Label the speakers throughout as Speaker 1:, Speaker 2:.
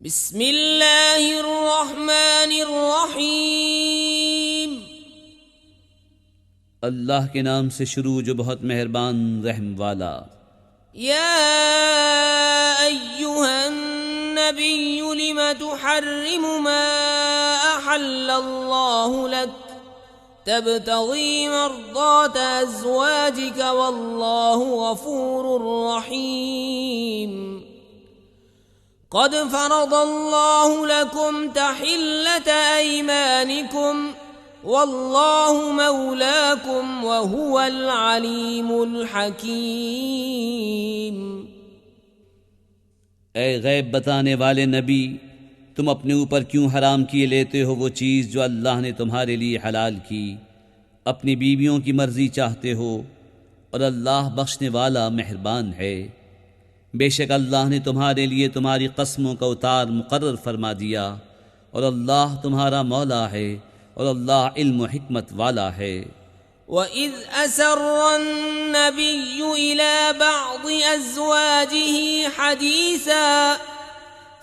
Speaker 1: बिस्मिल्लाहिर्रहमानिर्रहीम।
Speaker 2: अल्लाह के नाम से शुरू जो बहुत मेहरबान रहम वाला।
Speaker 1: या अय्युहन नबिय्यु लिमा तुहर्रिमु मा अहल्लल्लाहु लक तबतगी मर्दात अज़वाजिक वल्लाहु गफूरुर रहीम। क़द फ़रज़ल्लाहु लकुम तहिल्लत ऐमानिकुम वल्लाहु मौलाकुम वहुवल अलीमुल हकीम।
Speaker 2: ए गैब बताने वाले नबी, तुम अपने ऊपर क्यों हराम किए लेते हो वो चीज़ जो अल्लाह ने तुम्हारे लिए हलाल की? अपनी बीवियों की मर्ज़ी चाहते हो और अल्लाह बख्शने वाला मेहरबान है। बेशक अल्लाह ने तुम्हारे लिए तुम्हारी कस्मों का उतार मुकर्रर फरमा दिया और अल्लाह तुम्हारा मौला है और अल्लाह इल्म व हिकमत वाला है।
Speaker 1: वइज़ असर्रन नबिय्यु इला बअज़ि अज़वाजिही हदीसा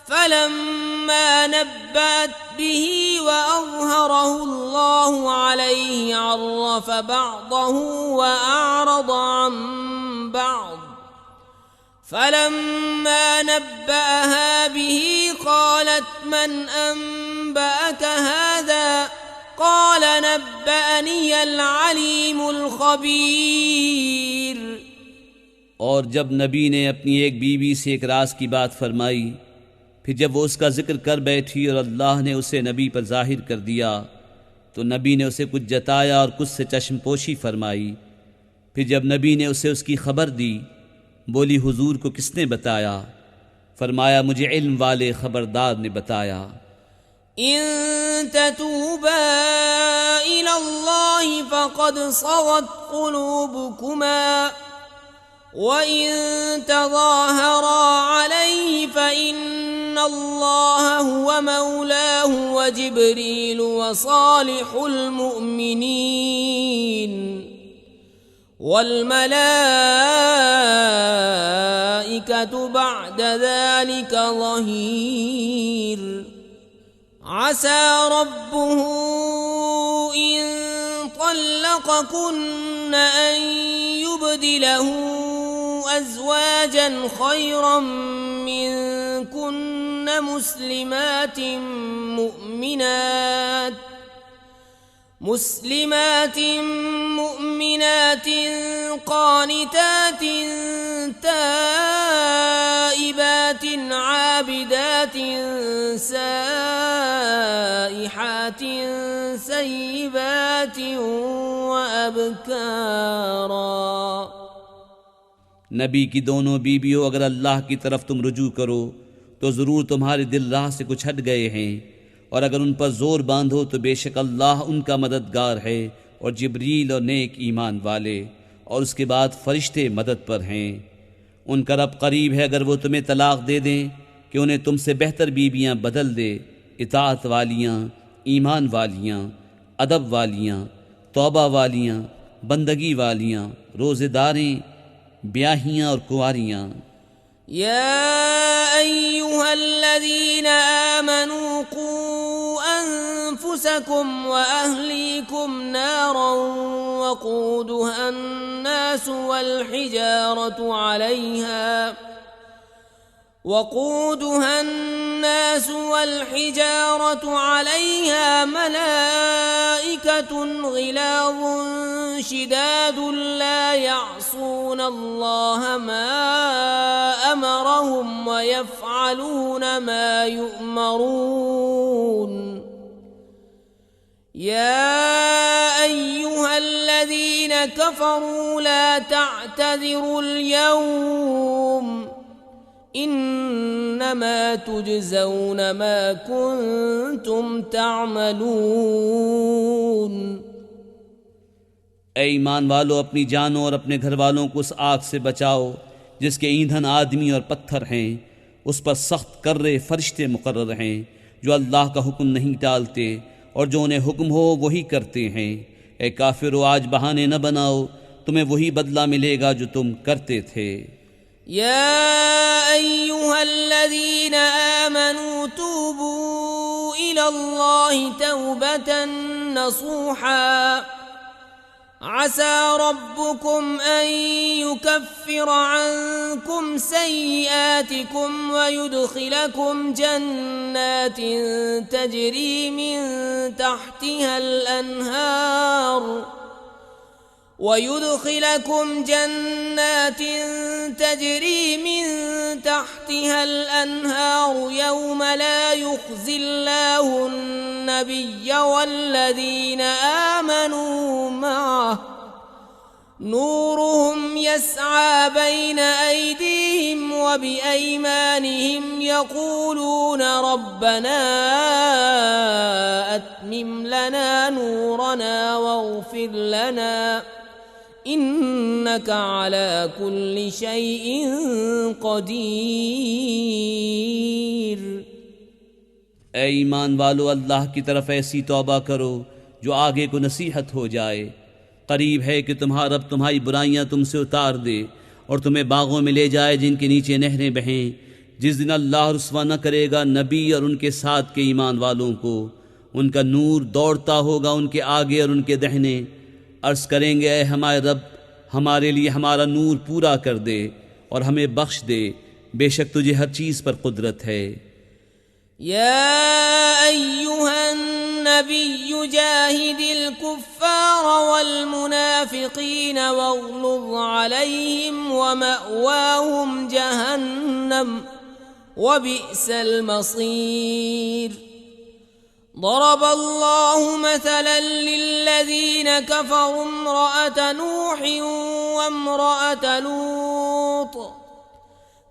Speaker 1: फलम्मा नब्बअत बिही व अज़हरहु अल्लाहु अलैहि अर्रफ़ बअज़हु व अअरज़ अन बअज़ फलम्मा नब्बअहा बिही क़ालत मन अनबअक हाज़ा क़ाल नब्बअनियल अलीमुल ख़बीर।
Speaker 2: और जब नबी ने अपनी एक बीवी से एक राज की बात फरमाई, फिर जब वो उसका जिक्र कर बैठी और अल्लाह ने उसे नबी पर जाहिर कर दिया, तो नबी ने उसे कुछ जताया और कुछ से चश्मपोशी फरमाई। फिर जब नबी ने उसे उसकी खबर दी, बोली हुजूर को किसने बताया? फरमाया मुझे इल्म वाले खबरदार ने बताया।
Speaker 1: इन ततूबा इलल्लाहि फ़क़द सग़त क़ुलूबुकुमा व इन तज़ाहरा अलैहि फ़इन्नल्लाह हुवा मौलाहु व जिब्रील व सालिहुल मुअमिनीन वल मलाइकतु बअद ज़ालिका ज़हीर। आसा रब्बुहु इन तल्लक़कुन्न अन युबदिलहु अज़वाजन खैरन मिनकुन्न मुस्लिमातिन मुमिनातिन क़ानितातिन ताइबातिन आबिदातिन साइहातिन सय्यिबातिन व अबकारा।
Speaker 2: नबी की दोनों बीवियों, अगर अल्लाह की तरफ तुम रुजू करो तो ज़रूर तुम्हारे दिल राह से कुछ हट गए हैं, और अगर उन पर ज़ोर बांधो तो बेशक अल्लाह उनका मददगार है और जिब्रील और नेक ईमान वाले, और उसके बाद फरिश्ते मदद पर हैं। उनका रब करीब है अगर वो तुम्हें तलाक दे दें कि उन्हें तुमसे बेहतर बीवियां बदल दे, इताअत वालियां, ईमान वालियां, अदब वालियां, तौबा वालियां, बंदगी वालियां, रोज़ेदारें, ब्याहियां और कुंवारियां।
Speaker 1: या अय्युहल्लज़ीना आमनू क़ू अन्फुसकुम व अहलीकुम नारन वक़ूदुहा अन्नासु वल्हिजारतु अलैहा मलाइकतुन ग़िलाज़ुन शिदादुन ला यअसून अल्लाह मा अमरहुम व यफ़अलून मा युअमरून। या अय्युहल्लज़ीन कफ़रू ला तअतज़िरुल यौम इन्नमा तुजज़ौन मा कुन्तुम तअमलून।
Speaker 2: ऐ ईमान वालों, अपनी जानों और अपने घर वालों को उस आग से बचाओ जिसके ईंधन आदमी और पत्थर हैं। उस पर सख्त कर्रे फरिश्ते मुकर्रर हैं जो अल्लाह का हुक्म नहीं टालते और जो उन्हें हुक्म हो वही करते हैं। ए काफिरो, आज बहाने न बनाओ, तुम्हें वही बदला मिलेगा जो तुम करते थे।
Speaker 1: या अय्युहल्लज़ीना आमनू آمنوا توبوا إلى الله توبة نصوحا عسى ربكم أن يكفر عنكم سيئاتكم ويدخلكم جنات تجري من تحتها الأنهار يوم لا يخزي الله النبي والذين آمنوا معه نورهم يسعى بين أيديهم وبأيمانهم يقولون ربنا أتمم لنا نورنا واغفر لنا إنك على كل شيء قدير.
Speaker 2: ए ईमान वालो, अल्लाह की तरफ ऐसी तौबा करो जो आगे को नसीहत हो जाए। करीब है कि तुम्हारा रब तुम्हारी बुराइयां तुमसे उतार दे और तुम्हें बागों में ले जाए जिनके नीचे नहरें बहें। जिस दिन अल्लाह रुस्वा न करेगा नबी और उनके साथ के ईमान वालों को, उनका नूर दौड़ता होगा उनके आगे और उनके दाहिने। अर्ज़ करेंगे, ऐ हमारे रब, हमारे लिए हमारा नूर पूरा कर दे और हमें बख्श दे, बेशक तुझे हर चीज़ पर कुदरत है।
Speaker 1: या अय्युहन नबी जाहिदिल कुफ्फार वल मुनाफिकीन वग़्लुज़ अलैहिम वमअवाहुम जहन्नम वबिअसल मसीर। ضرب الله مثلا للذين كفروا امرأة نوح وامرأة لوط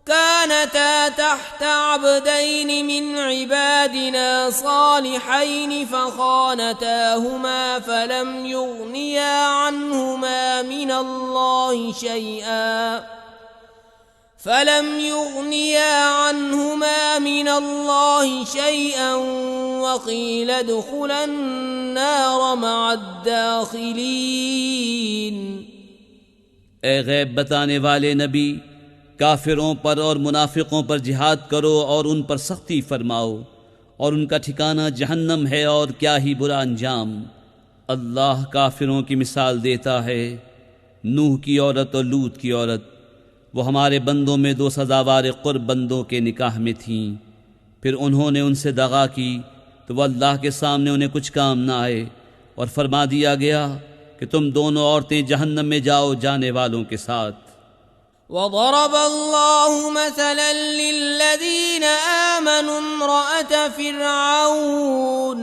Speaker 1: كانتا تحت عبدين من عبادنا صالحين فخانتاهما فلم يغنيا عنهما من الله شيئا وقيل ادخلا النار مع الداخلين.
Speaker 2: ए गैब बताने वाले नबी, काफिरों पर और मुनाफिकों पर जिहाद करो और उन पर सख्ती फरमाओ और उनका ठिकाना जहन्नम है और क्या ही बुरा अंजाम। अल्लाह काफिरों की मिसाल देता है, नूह की औरत और लूत की औरत। वो हमारे बंदों में दो सजावार कुर्ब बंदों के निकाह में थीं, फिर उन्होंने उनसे दगा की तो वह अल्लाह के सामने उन्हें कुछ काम न आए और फरमा दिया गया कि तुम दोनों औरतें जहन्नम में जाओ जाने वालों के साथ।
Speaker 1: وضرب الله مثلا للذين آمنوا امرأة فرعون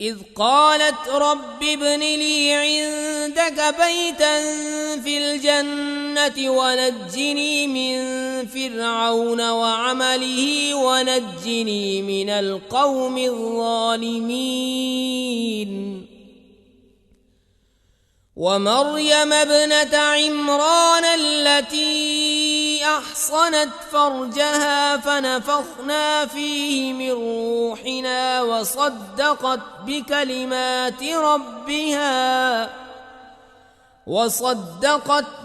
Speaker 1: إذ قالت رب ابن لي عندك بيتا في الجنة ونجني من فرعون وعمله ونجني من القوم الظالمين. ومريم ابنة عمران التي أحصنت فرجها فنفخنا فيه من روحنا وصدقت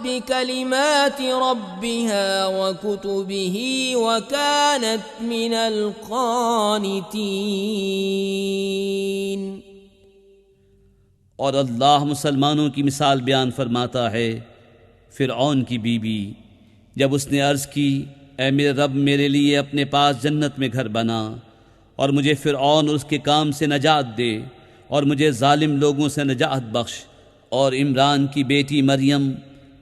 Speaker 1: بكلمات ربها وكتبه وكانت من القانتين.
Speaker 2: और अल्लाह मुसलमानों की मिसाल बयान फरमाता है, फ़िरऔन की बीबी जब उसने अर्ज़ की, ऐ मेरे रब, मेरे लिए अपने पास जन्नत में घर बना और मुझे फ़िरऔन और उसके काम से नजात दे और मुझे जालिम लोगों से नजात बख्श। और इमरान की बेटी मरियम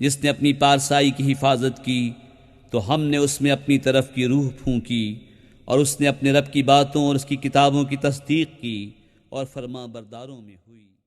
Speaker 2: जिसने अपनी पारसाई की हिफाजत की, तो हमने उसमें अपनी तरफ की रूह फूंकी और उसने अपने रब की बातों और उसकी किताबों की तस्दीक की और फरमा बरदारों में हुई।